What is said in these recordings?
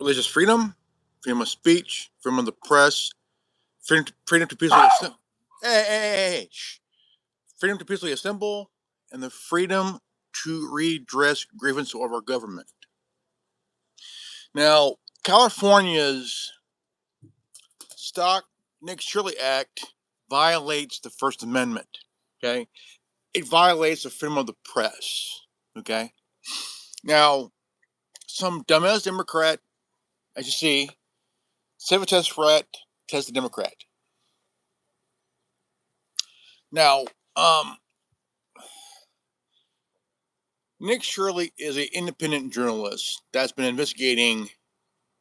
religious freedom, freedom of speech, freedom of the press, freedom to peacefully assemble. Hey, shh. Freedom to peacefully assemble, and the freedom to redress grievances of our government. Now, California's Stop Nick Shirley Act violates the First Amendment. Okay, it violates the freedom of the press. Okay, now some dumbass Democrat, as you see, civil test threat, test the Democrat. Now, Nick Shirley is an independent journalist that's been investigating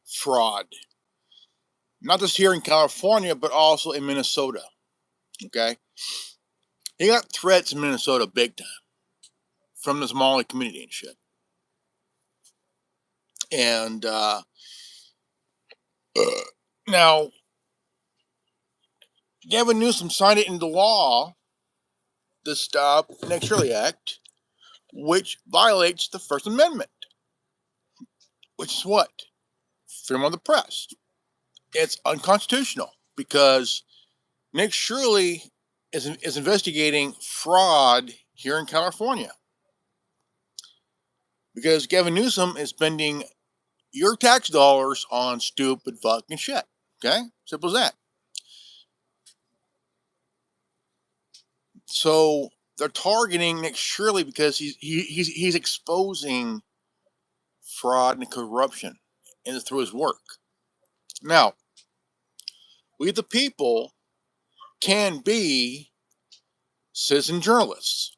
fraud, not just here in California, but also in Minnesota. Okay, he got threats in Minnesota big time from the Somali community and shit. And now, Gavin Newsom signed it into law, the Stop Nick Shirley Act, which violates the First Amendment. Which is what? Freedom of the press. It's unconstitutional because Nick Shirley is investigating fraud here in California. Because Gavin Newsom is spending your tax dollars on stupid fucking shit. Okay? Simple as that. So they're targeting Nick Shirley because he's exposing fraud and corruption and through his work. Now, we the people can be citizen journalists.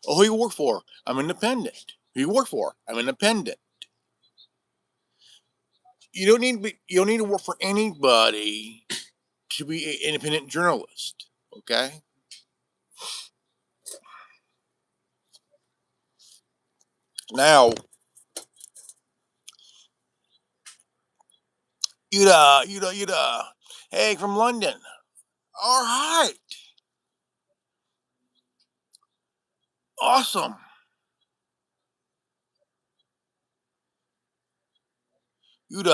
Oh, who you work for? I'm independent. Who you work for? I'm independent. You don't need to work for anybody to be an independent journalist. Okay? Now, you'd hey, from London. All right. Awesome. You'd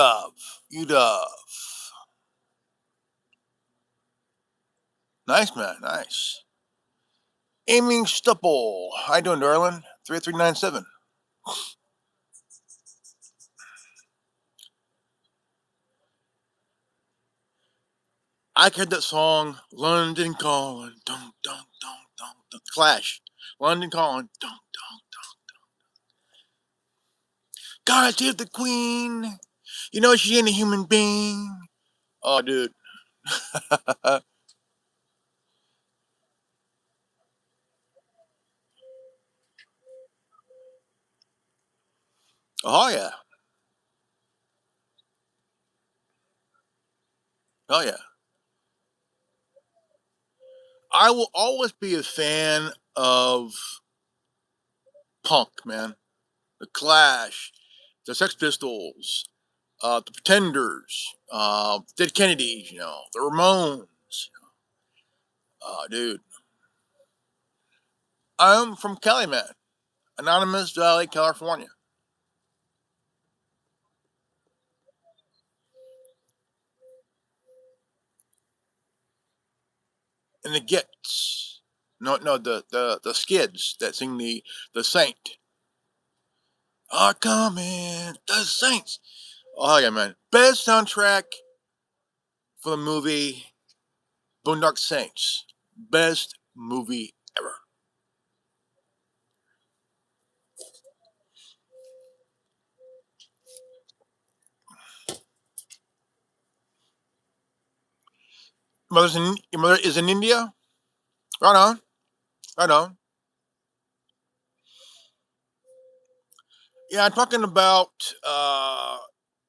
Nice, man. Nice. Aiming Stupple. How you doing, darling? 3397. I heard that song, London Calling. Dun, dun, dun, dun, dun. Clash. London Calling. Dun, dun, dun. Gotta save the Queen. You know she ain't a human being. Oh, dude. Oh, yeah. Oh, yeah. I will always be a fan of punk, man. The Clash, the Sex Pistols, the Pretenders, Dead Kennedys, the Ramones. Dude. I'm from Cali, man. Anonymous Valley, California. And the Gits. No, the Skids that sing the Saint. Are coming, the Saints. Oh, yeah, man. Best soundtrack for the movie Boondock Saints. Best movie ever. Your mother is in India? Right on. Right on. Yeah, I'm talking about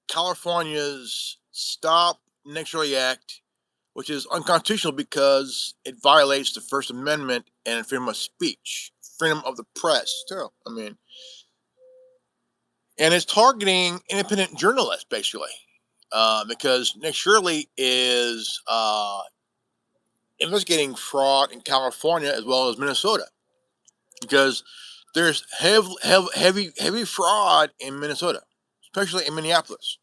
California's Stop Nick Shirley Act, which is unconstitutional because it violates the First Amendment and freedom of speech, freedom of the press, too. I mean, and it's targeting independent journalists, basically, because Nick Shirley is investigating fraud in California as well as Minnesota, because there's heavy fraud in Minnesota, especially in Minneapolis.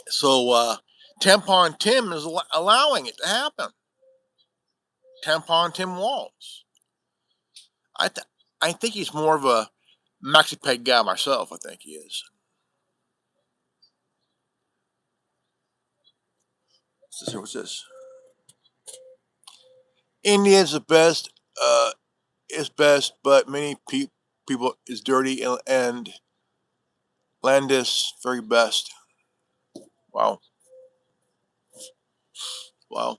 So Tampon Tim is allowing it to happen. Tampon Tim Walls. I th- I think he's more of a maxi peg guy myself. I think he is. What's this? India's the best. Is best, but many people is dirty and Landis very best. Wow, wow.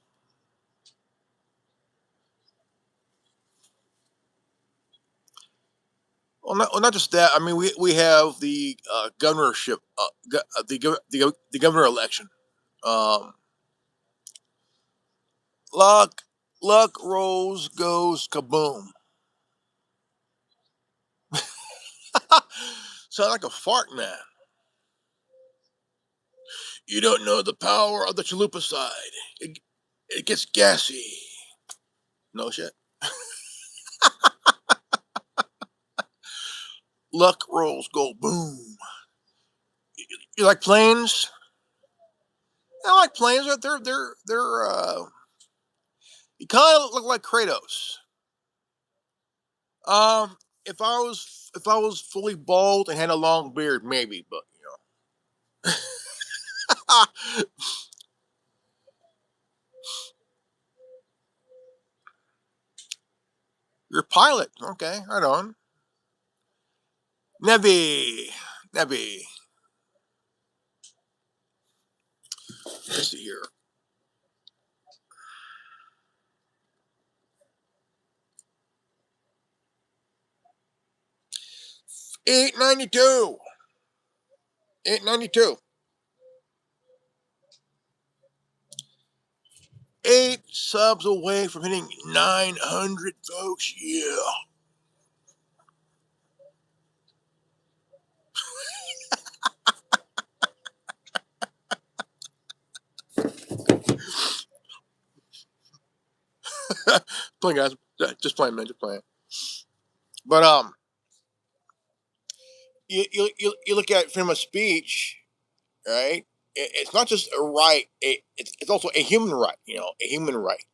Well, not just that. I mean, we have the governorship, the governor election. Um, luck, luck rolls goes kaboom. Sound like a fart, man. You don't know the power of the chalupa side. It gets gassy. No shit. Luck rolls go boom. You like planes? I like planes. They're you kind of look like Kratos. Um, if I was fully bald and had a long beard, maybe, but you're a pilot. Okay, right on. Nebby, Nebby. Let's see here. 892. 892. 8 subs away from hitting 900, folks. Yeah. Playing, guys. Just playing, man. Just playing. But you look at freedom of speech, right? It's not just a right. It's also a human right. A human right.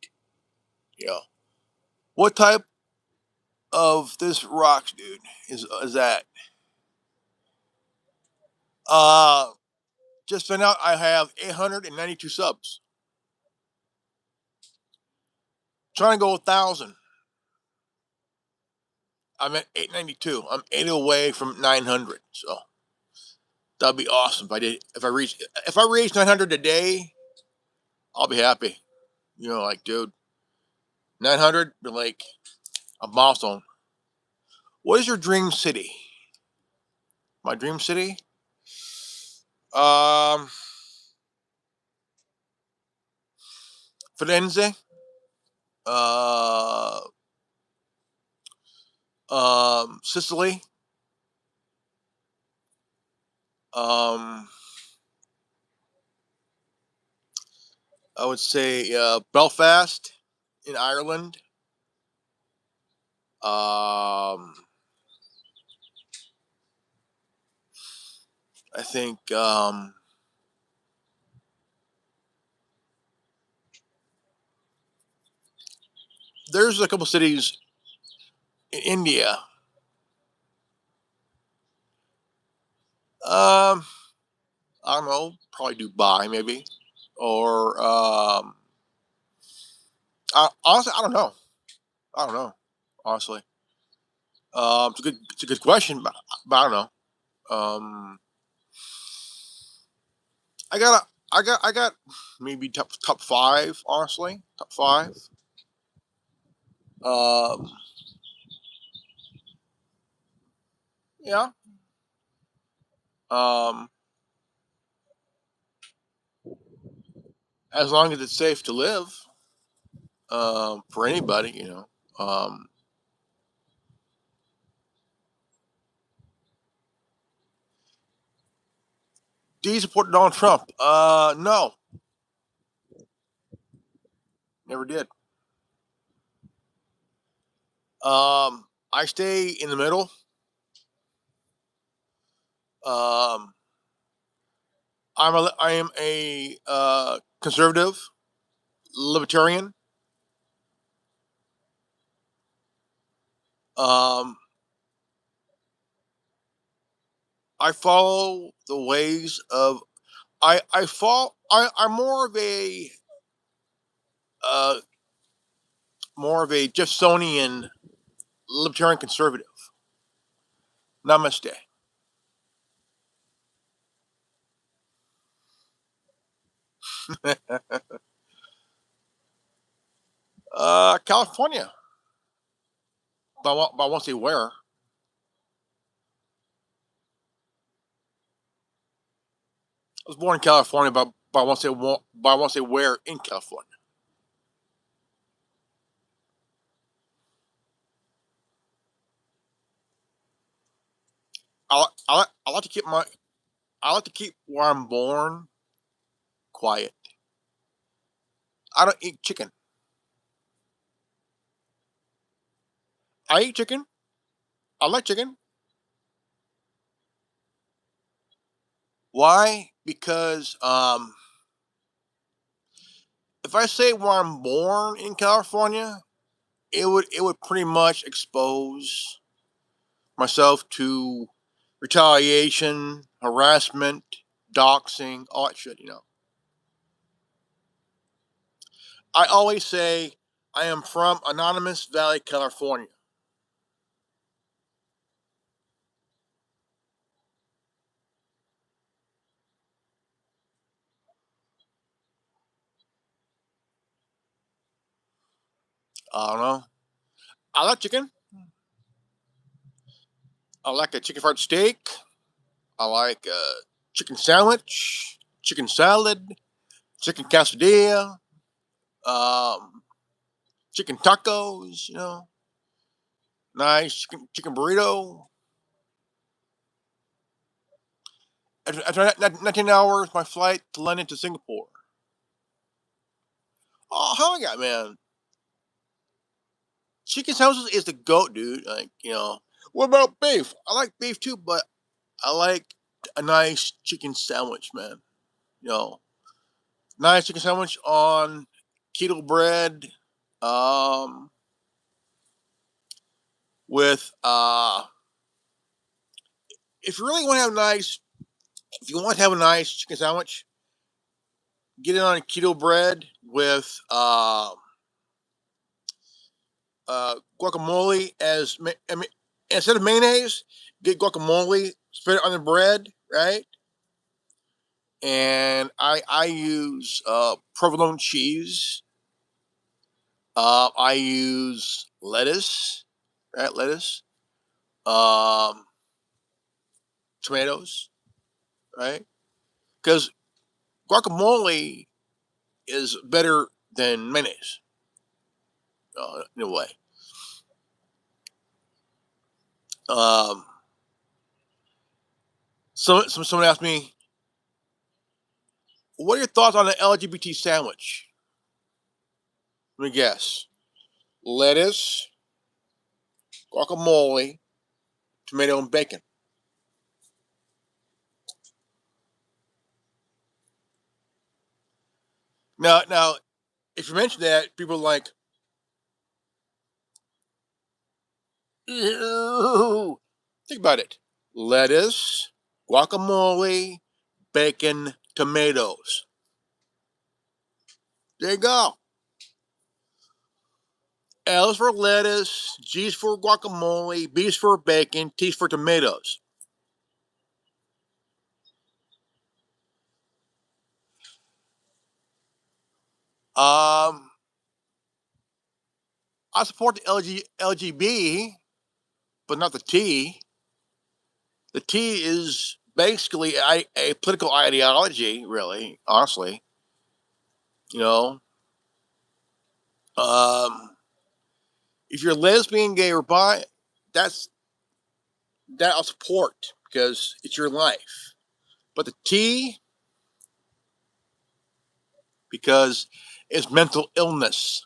You know, what type of this rocks, dude? Is that? Uh, just found out I have 892 subs. Trying to go 1,000. I'm at 892. I'm 80 away from 900. So that'd be awesome if I did. If I reach 900 today, I'll be happy. Like, dude, 900 be like a milestone. What is your dream city? My dream city? Um, Firenze. Uh, Sicily. Um, I would say Belfast in Ireland. Um, I think there's a couple cities in India. Um, I don't know, probably Dubai maybe, or honestly, I don't know. I don't know. Honestly, it's a good question, but I don't know. I got I got maybe top five. Honestly, top five. Um, yeah. Um, as long as it's safe to live, for anybody. Um, do you support Donald Trump? No, never did. I stay in the middle. Um, I am a conservative, libertarian. Um, I follow the ways of I fall. I'm uh, more of a Jeffersonian libertarian conservative. Namaste. California, but I won't say where. I was born in California, but I won't say where in California. I like to keep my I like to keep where I'm born quiet. I don't eat chicken. I eat chicken. I like chicken. Why? Because if I say where I'm born in California, it would pretty much expose myself to retaliation, harassment, doxing, all that shit. I always say I am from Anonymous Valley, California. I don't know. I like chicken. I like a chicken fried steak. I like a chicken sandwich, chicken salad, chicken quesadilla, um, chicken tacos. Nice chicken burrito. After 19 hours, my flight to London to Singapore. Oh, hell yeah, man. Chicken sandwiches is the goat, dude. What about beef? I like beef too, but I like a nice chicken sandwich, man. You know, nice chicken sandwich on keto bread, um, with if you really want to have if you want to have a nice chicken sandwich, get it on keto bread with guacamole I mean, instead of mayonnaise, get guacamole, spread it on the bread, right? And I use provolone cheese. I use lettuce, right? Lettuce, um, tomatoes, right? Because guacamole is better than mayonnaise in a way. Um, someone asked me, "What are your thoughts on the LGBT sandwich?" Let me guess: lettuce, guacamole, tomato, and bacon. Now, if you mention that, people are like, "Ew." Think about it: lettuce, guacamole, bacon, tomatoes. There you go. L is for lettuce, G is for guacamole, B is for bacon, T is for tomatoes. Um, I support the LGB, but not the T. The T is basically a political ideology, really, honestly. You know, um, if you're lesbian, gay, or bi, that's that I'll support because it's your life. But the T, because it's mental illness.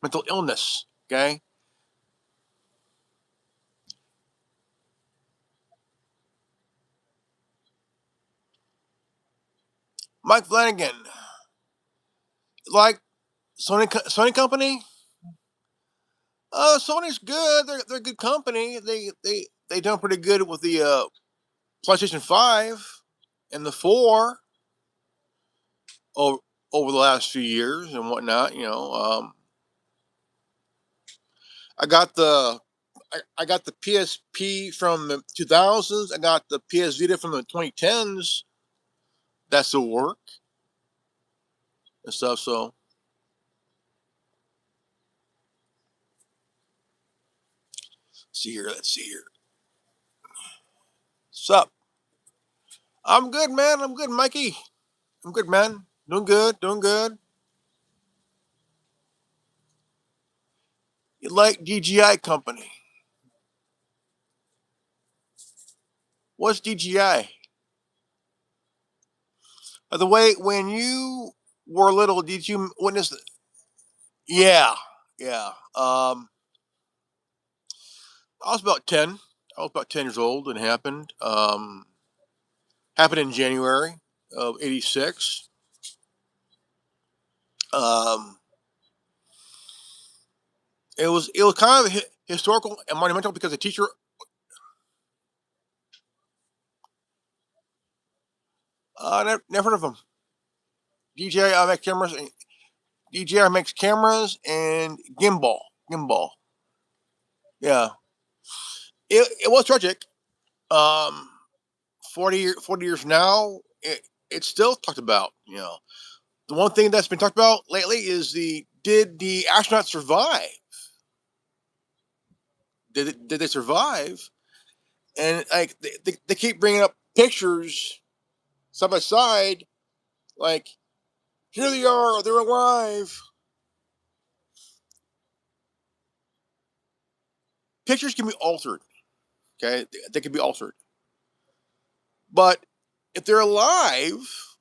Mental illness. Okay. Mike Flanagan, like Sony company. Sony's good. They're a good company. They done pretty good with the PlayStation 5 and the 4 over, over the last few years and whatnot. I got the I got the PSP from the 2000s. I got the PS Vita from the 2010s. That still work and stuff. So see here. Let's see here. Sup? I'm good, man. I'm good, Mikey. I'm good, man. Doing good. Doing good. You like DGI company? What's DGI? By the way, when you were little, did you witness? Yeah, yeah. I was about 10. I was about 10 years old and it happened. Happened in January of '86. Um, it was kind of historical and monumental because the teacher. Never heard of them. DJI makes cameras. DJI makes cameras and gimbal. Yeah, it was tragic. Um, 40 years now, it's still talked about. The one thing that's been talked about lately is did the astronauts survive? Did they survive? And like they keep bringing up pictures side by side, like here they are, they're alive. Pictures can be altered. Okay, they can be altered, but if they're alive,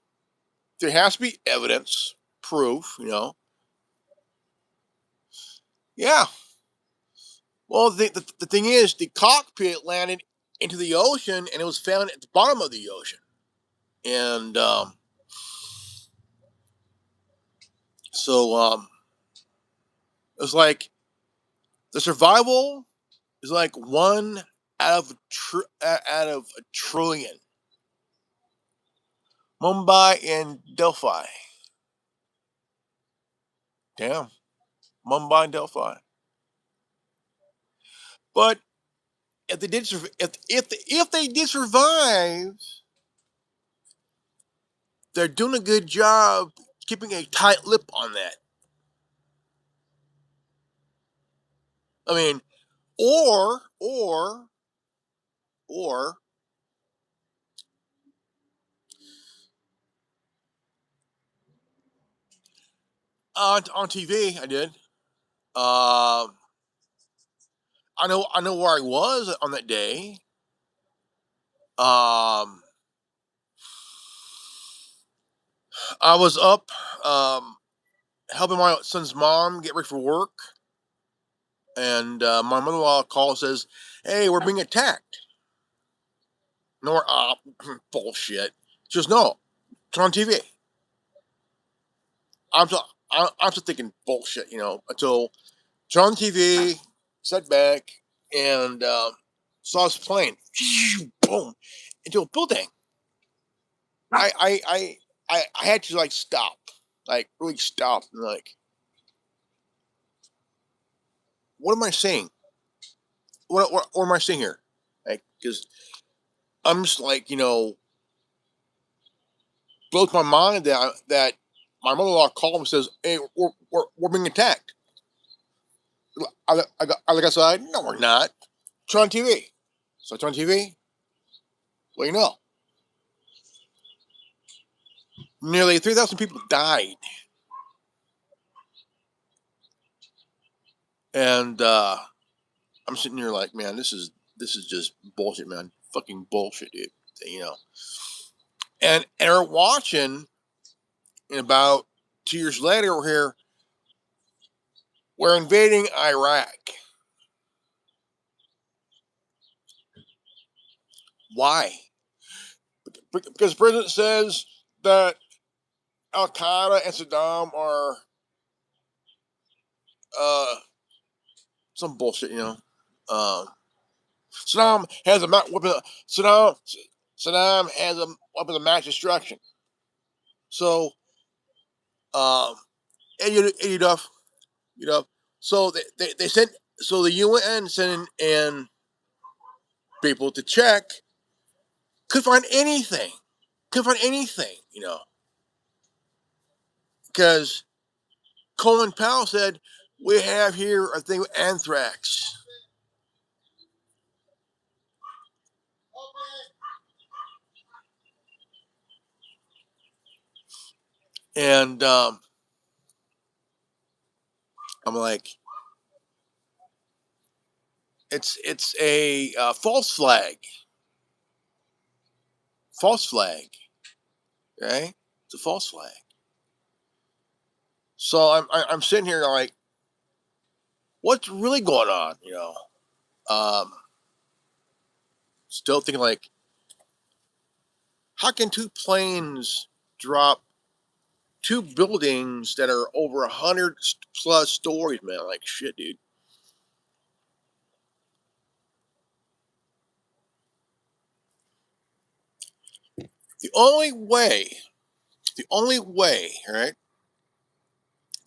there has to be evidence, proof. Yeah. Well, the thing is, the cockpit landed into the ocean, and it was found at the bottom of the ocean. And so it was like the survival is like one out of a trillion. Mumbai and Delphi. Damn, Mumbai and Delphi. But if they did if they did survive, they're doing a good job keeping a tight lip on that. I mean, or on TV, I did. I know where I was on that day. Um, I was up helping my son's mom get ready for work, and my mother-in-law calls and says, "Hey, we're being attacked." No, bullshit. She goes, "No, it's on TV." I'm just, I'm just thinking bullshit, until it's on TV, sat back, and saw this plane, boom, into a building. I, I, I, I had to like stop, like really stop, and like, what am I saying? What am I saying here? Like, because I'm just like, blows my mind that my mother-in-law called and says, "Hey, we're being attacked." Like I said, no, we're not. It's on TV. So it's on TV. Well, nearly 3,000 people died, and I'm sitting here like, man, this is just bullshit, man. Fucking bullshit, dude. You know. And we're watching, and about 2 years later, we're invading Iraq. Why? Because the president says that Al Qaeda and Saddam are uh, some bullshit, you know. Um, Saddam has a weapon. Saddam has a weapon of mass destruction. So, um, and you know. So they sent. So the UN sent in people to check. Could find anything. Could find anything. You know, because Colin Powell said we have here a thing with anthrax, and I'm like, it's a false flag. False flag. Okay, it's a false flag. So I'm sitting here like, what's really going on? You know, um, still thinking like, how can two planes drop two buildings that are over 100+ stories, man? Like shit, dude. The only way, the only way, right,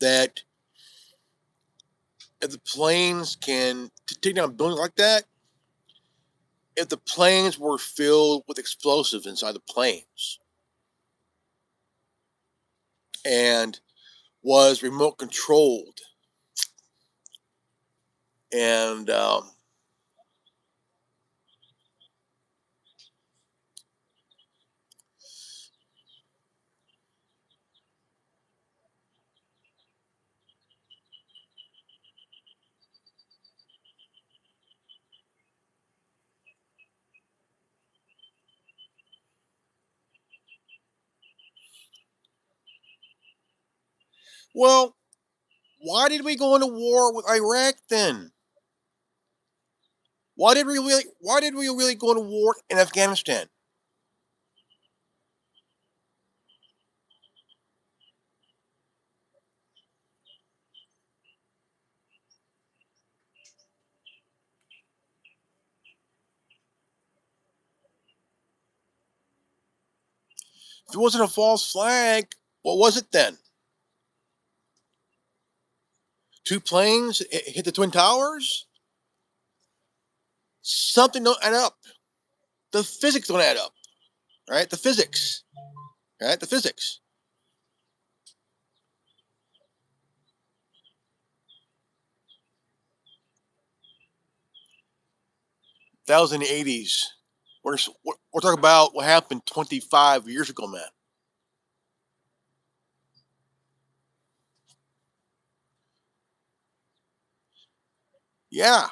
that if the planes can take down a building like that, if the planes were filled with explosives inside the planes and was remote controlled, and well, why did we go into war with Iraq then? Why did we really go into war in Afghanistan? If it wasn't a false flag, what was it then? Two planes hit the Twin Towers? Something don't add up. The physics don't add up, right? The physics, right? The physics. 1080s. We're talking about what happened 25 years ago, man. Yeah,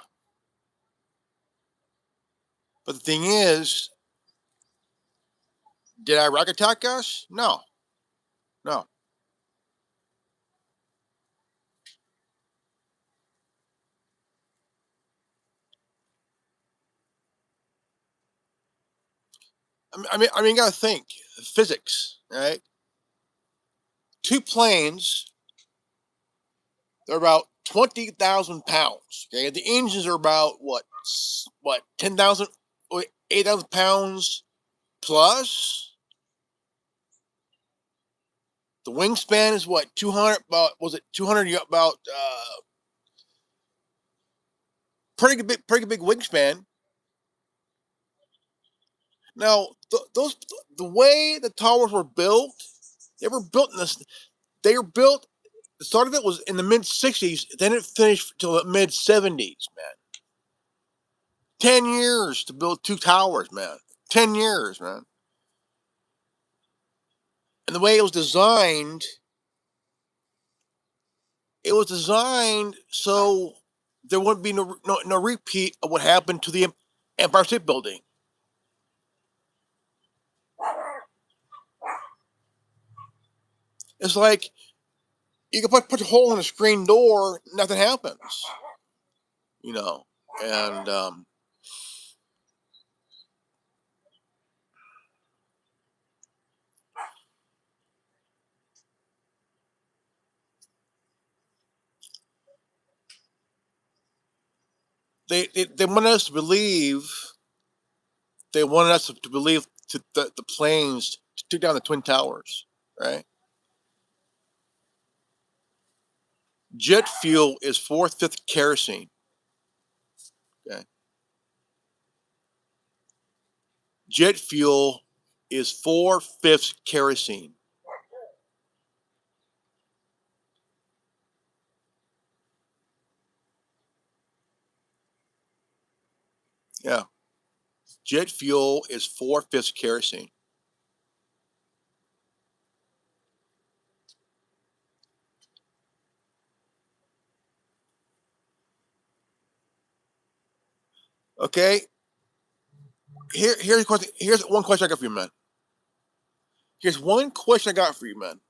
but the thing is, did Iraq attack us? No, no. You gotta think physics, right? Two planes, they're about 20,000 pounds. Okay, the engines are about what 10,000, 8,000 pounds plus. The wingspan is what 200. About was it 200? About pretty big wingspan. Now the way the towers were built, they were built in this. They were built. The start of it was in the mid '60s. Then it finished till the mid '70s, man. 10 years to build two towers, man. 10 years, man. And the way it was designed so there wouldn't be no repeat of what happened to the Empire State Building. It's like you can put a hole in a screen door, nothing happens, you know. And They wanted us to believe. They wanted us to believe the planes took down the Twin Towers, right? Jet fuel is 4/5 kerosene. Okay. Jet fuel is 4/5 kerosene. Yeah. Jet fuel is 4/5 kerosene. Okay. Here's a question. Here's one question I got for you, man. Here's one question I got for you, man.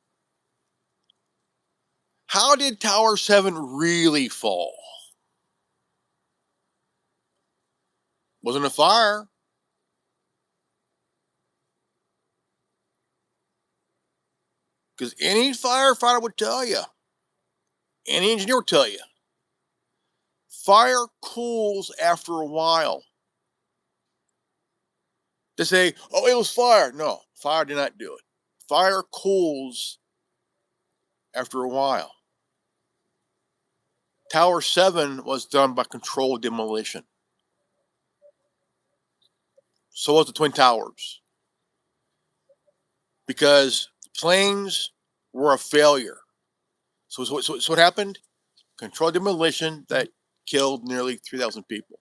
How did Tower 7 really fall? Wasn't a fire. Because any firefighter would tell you, any engineer would tell you, fire cools after a while. They say, oh, it was fire. No, fire did not do it. Fire cools after a while. Tower 7 was done by controlled demolition. So was the Twin Towers. Because the planes were a failure. So what happened? Controlled demolition that killed nearly 3,000 people.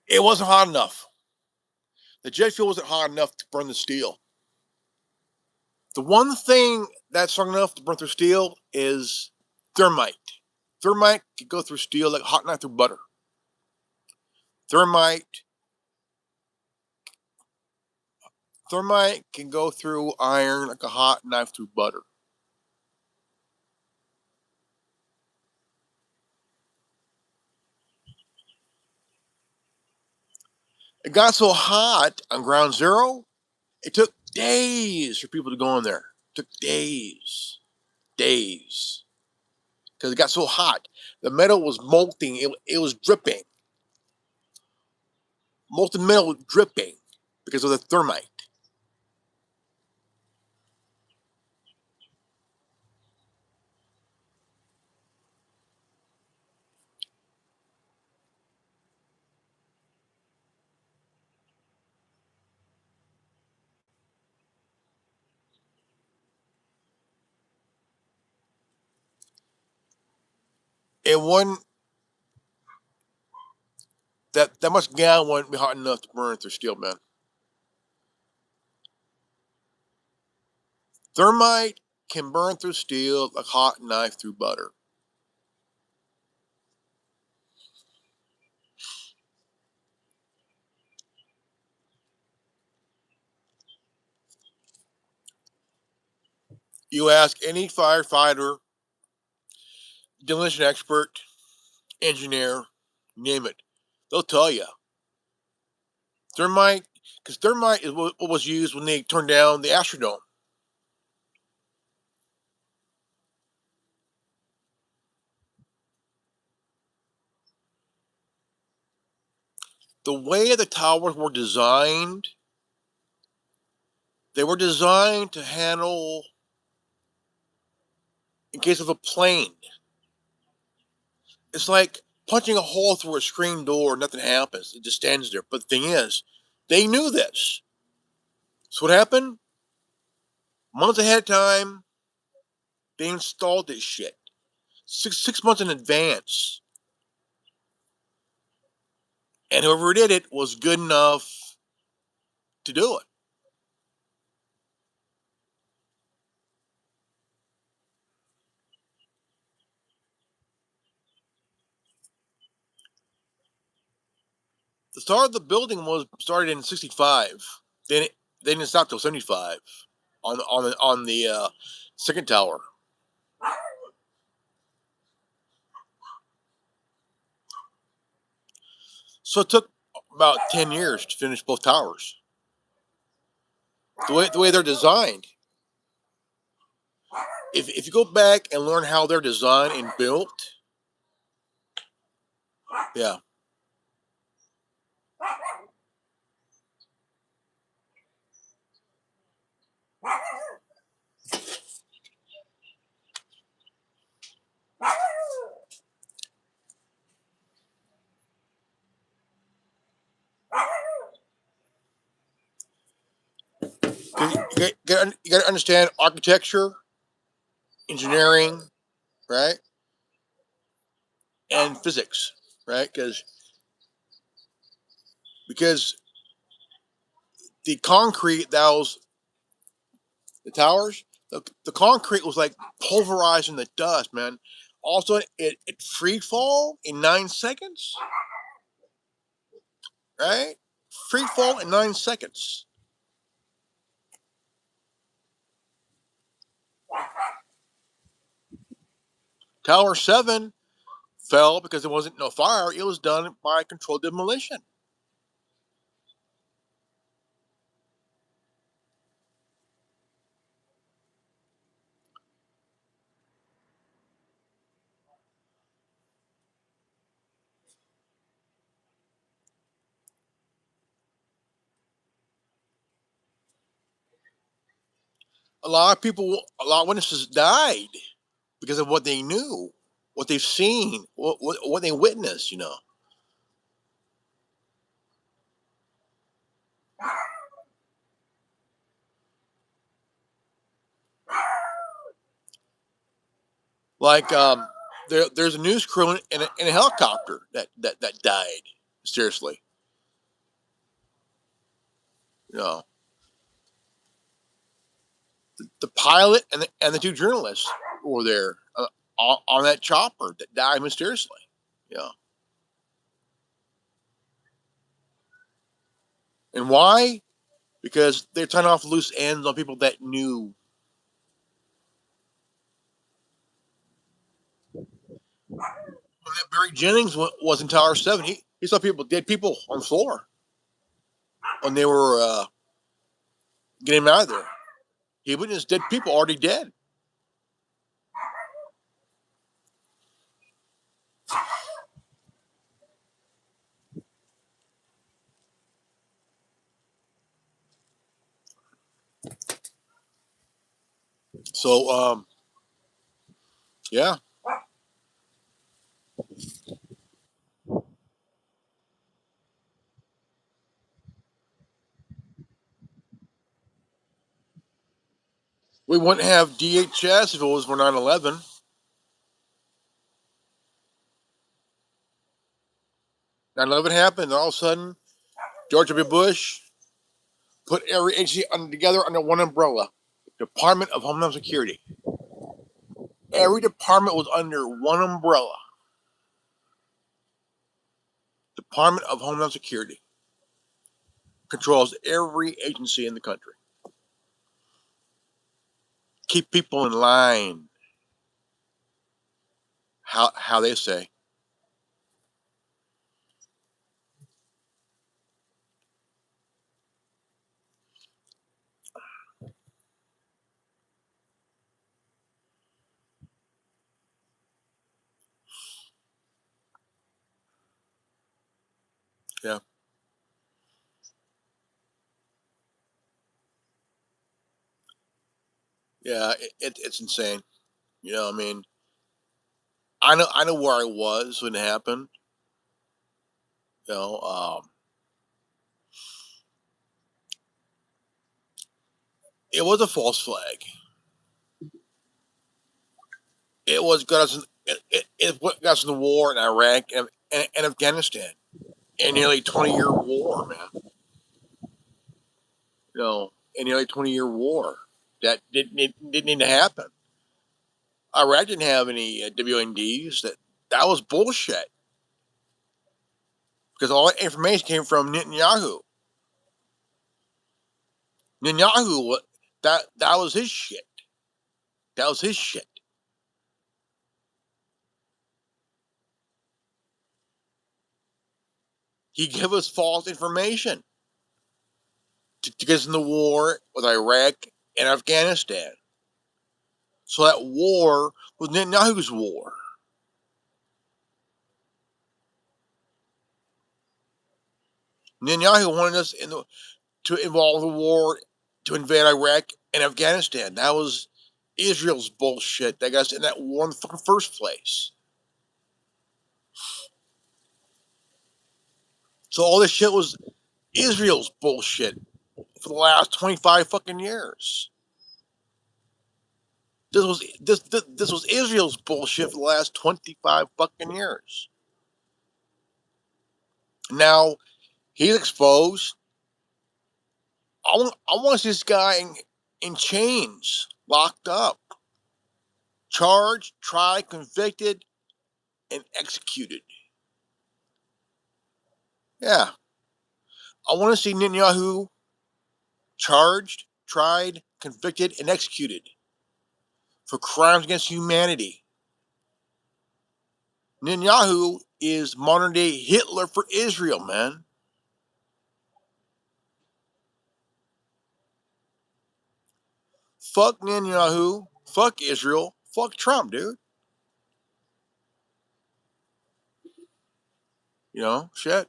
It wasn't hot enough. The jet fuel wasn't hot enough to burn the steel. The one thing that's strong enough to burn through steel is thermite. Thermite can go through steel like a hot knife through butter. Thermite Thermite can go through iron like a hot knife through butter. It got so hot on ground zero, it took days for people to go in there. It took days. Days. Because it got so hot. The metal was molting. It was dripping. Molten metal dripping because of the thermite. It wouldn't, that much gas wouldn't be hot enough to burn through steel, man. Thermite can burn through steel like a hot knife through butter. You ask any firefighter, demolition expert, engineer, name it, they'll tell you. Thermite, because thermite is what was used when they turned down the Astrodome. The way the towers were designed, they were designed to handle in case of a plane. It's like punching a hole through a screen door, nothing happens. It just stands there. But the thing is, they knew this. So what happened? Months ahead of time, they installed this shit. Six months in advance. And whoever did it was good enough to do it. The start of the building was started in '65. Then they didn't stop till '75 on the second tower. So it took about 10 years to finish both towers. The way they're designed. If you go back and learn how they're designed and built, yeah. You got to understand architecture, engineering, right, and physics, right? Because the concrete that was the towers, the concrete was like pulverizing the dust, man. Also, it free fall in 9 seconds, right? Free fall in 9 seconds. Tower 7 fell because there wasn't no fire. It was done by controlled demolition. A lot of witnesses died because of what they knew, what they've seen, what they witnessed. Like there's a news crew in a helicopter that died mysteriously. You know, the pilot and the two journalists were there on that chopper that died mysteriously. Yeah, and why? Because they're tying off loose ends on people that knew. When that Barry Jennings was in Tower 7, he saw dead people on the floor when they were getting him out of there. He witnessed dead people already dead. So, yeah, we wouldn't have DHS if it was for 9/11. 9/11 happened, and all of a sudden, George W. Bush put every agency together under one umbrella, Department of Homeland Security. Every department was under one umbrella, Department of Homeland Security. Controls every agency in the country. Keep people in line, how they say. Yeah, yeah, it's insane. I mean, I know where I was when it happened. You know, it was a false flag. It was got us. It what got us in the war in Iraq and Afghanistan, a nearly 20-year war, man. A nearly 20-year war that didn't need to happen. Iraq didn't have any WMDs. That was bullshit because all that information came from Netanyahu. Netanyahu, that was his shit. That was his shit. He gave us false information to get us in the war with Iraq and Afghanistan. So that war was Netanyahu's war. Netanyahu wanted us to involve the war to invade Iraq and Afghanistan. That was Israel's bullshit that got us in that war in the first place. So all this shit was Israel's bullshit for the last 25 fucking years. This was Israel's bullshit for the last 25 fucking years. Now he's exposed. I want to see this guy in chains, locked up, charged, tried, convicted, and executed. Yeah, I want to see Netanyahu charged, tried, convicted, and executed for crimes against humanity. Netanyahu is modern day Hitler for Israel, man. Fuck Netanyahu, fuck Israel, fuck Trump, dude. You know, shit.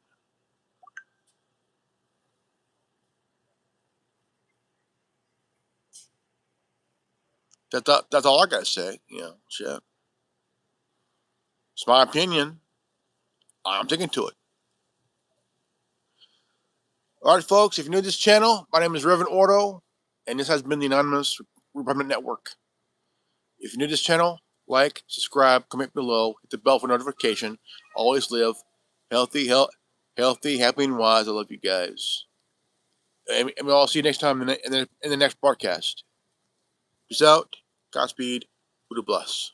That's all I gotta say. You know, shit. It's my opinion. I'm sticking to it. All right, folks. If you're new to this channel, my name is Reverend Ordo, and this has been the Anonymous Republic Network. If you're new to this channel, like, subscribe, comment below, hit the bell for notification. Always live healthy, happy, and wise. I love you guys. And we'll all see you next time in the next broadcast. Peace out. Godspeed. Buddha bless.